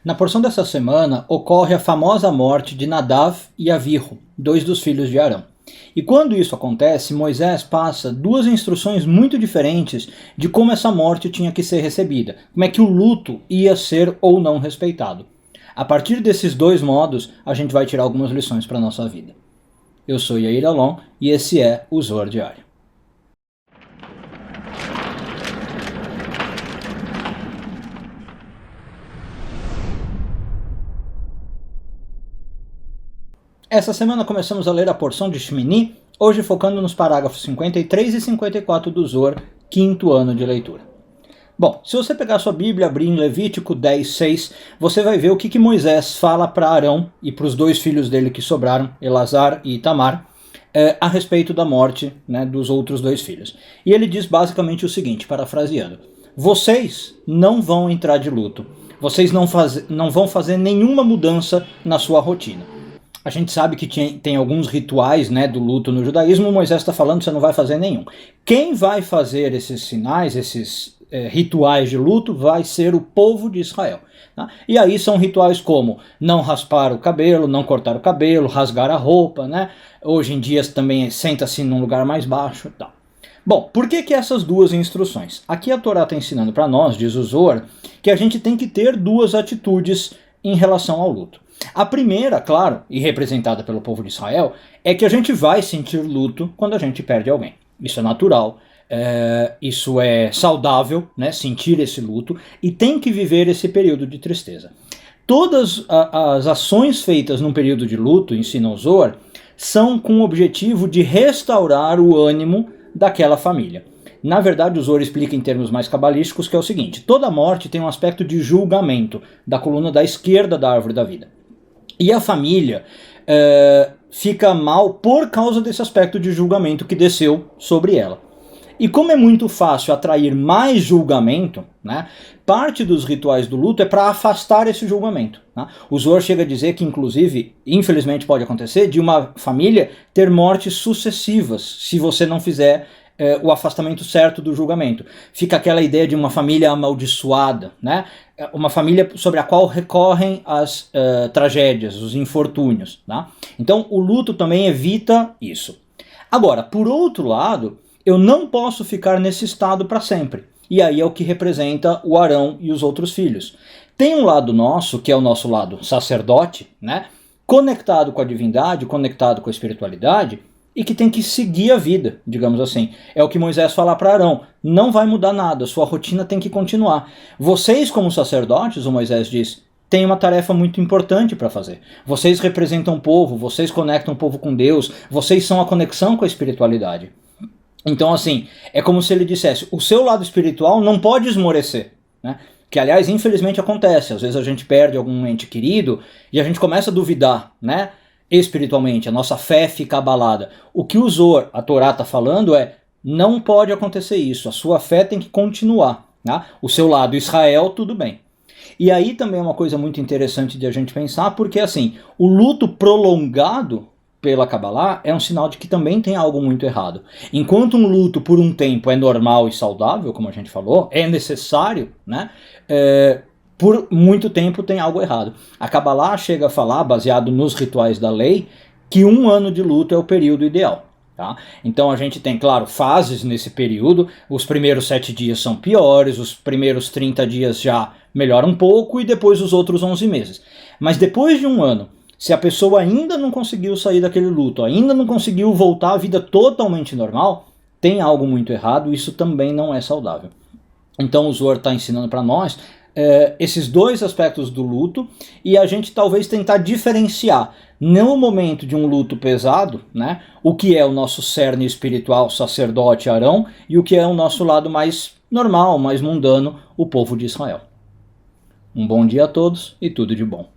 Na porção dessa semana ocorre a famosa morte de Nadav e Avihu, dois dos filhos de Arão. E quando isso acontece, Moisés passa duas instruções muito diferentes de como essa morte tinha que ser recebida, como é que o luto ia ser ou não respeitado. A partir desses dois modos, a gente vai tirar algumas lições para a nossa vida. Eu sou Yair Alon e esse é o Zohar Diário. Essa semana começamos a ler a porção de Shmini, hoje focando nos parágrafos 53 e 54 do Zohar, quinto ano de leitura. Bom, se você pegar sua Bíblia, abrir em Levítico 10:6, você vai ver o que Moisés fala para Arão e para os dois filhos dele que sobraram, Elazar e Itamar, a respeito da morte, dos outros dois filhos. E ele diz basicamente o seguinte, parafraseando: vocês não vão entrar de luto, vocês não vão fazer nenhuma mudança na sua rotina. A gente sabe que tem alguns rituais do luto no judaísmo, Moisés está falando que você não vai fazer nenhum. Quem vai fazer esses sinais, esses rituais de luto, vai ser o povo de Israel. Tá? E aí são rituais como não raspar o cabelo, não cortar o cabelo, rasgar a roupa, Hoje em dia também senta-se num lugar mais baixo. Tá. Bom, por que essas duas instruções? Aqui a Torá está ensinando para nós, diz o Zohar, que a gente tem que ter duas atitudes em relação ao luto. A primeira, claro, e representada pelo povo de Israel, é que a gente vai sentir luto quando a gente perde alguém. Isso é natural, isso é saudável, sentir esse luto, e tem que viver esse período de tristeza. Todas as ações feitas num período de luto, ensina o Zohar, são com o objetivo de restaurar o ânimo daquela família. Na verdade, o Zohar explica em termos mais cabalísticos que é o seguinte: toda morte tem um aspecto de julgamento, da coluna da esquerda da árvore da vida. E a família fica mal por causa desse aspecto de julgamento que desceu sobre ela. E como é muito fácil atrair mais julgamento, parte dos rituais do luto é para afastar esse julgamento. O Zohar chega a dizer que, inclusive, infelizmente pode acontecer, de uma família ter mortes sucessivas, se você não fizer o afastamento certo do julgamento. Fica aquela ideia de uma família amaldiçoada, uma família sobre a qual recorrem as tragédias, os infortúnios. Então o luto também evita isso. Agora, por outro lado, eu não posso ficar nesse estado para sempre. E aí é o que representa o Arão e os outros filhos. Tem um lado nosso, que é o nosso lado sacerdote, conectado com a divindade, conectado com a espiritualidade, e que tem que seguir a vida, digamos assim. É o que Moisés fala para Arão: não vai mudar nada, sua rotina tem que continuar. Vocês, como sacerdotes, o Moisés diz, têm uma tarefa muito importante para fazer. Vocês representam o povo, vocês conectam o povo com Deus, vocês são a conexão com a espiritualidade. Então, assim, é como se ele dissesse: o seu lado espiritual não pode esmorecer, Que, aliás, infelizmente acontece. Às vezes a gente perde algum ente querido e a gente começa a duvidar, espiritualmente, a nossa fé fica abalada. O que o Zohar, a Torá, está falando é: não pode acontecer isso, a sua fé tem que continuar. O seu lado Israel, tudo bem. E aí também é uma coisa muito interessante de a gente pensar, porque assim, o luto prolongado pela Kabbalah é um sinal de que também tem algo muito errado. Enquanto um luto por um tempo é normal e saudável, como a gente falou, é necessário, por muito tempo tem algo errado. A Kabbalah chega a falar, baseado nos rituais da lei, que 1 ano de luto é o período ideal. Então a gente tem, claro, fases nesse período. Os primeiros 7 dias são piores, os primeiros 30 dias já melhoram um pouco, e depois os outros 11 meses. Mas depois de 1 ano, se a pessoa ainda não conseguiu sair daquele luto, ainda não conseguiu voltar à vida totalmente normal, tem algo muito errado, isso também não é saudável. Então o Zohar está ensinando para nós esses dois aspectos do luto, e a gente talvez tentar diferenciar no momento de um luto pesado, o que é o nosso cerne espiritual, sacerdote Arão, e o que é o nosso lado mais normal, mais mundano, o povo de Israel. Um bom dia a todos e tudo de bom.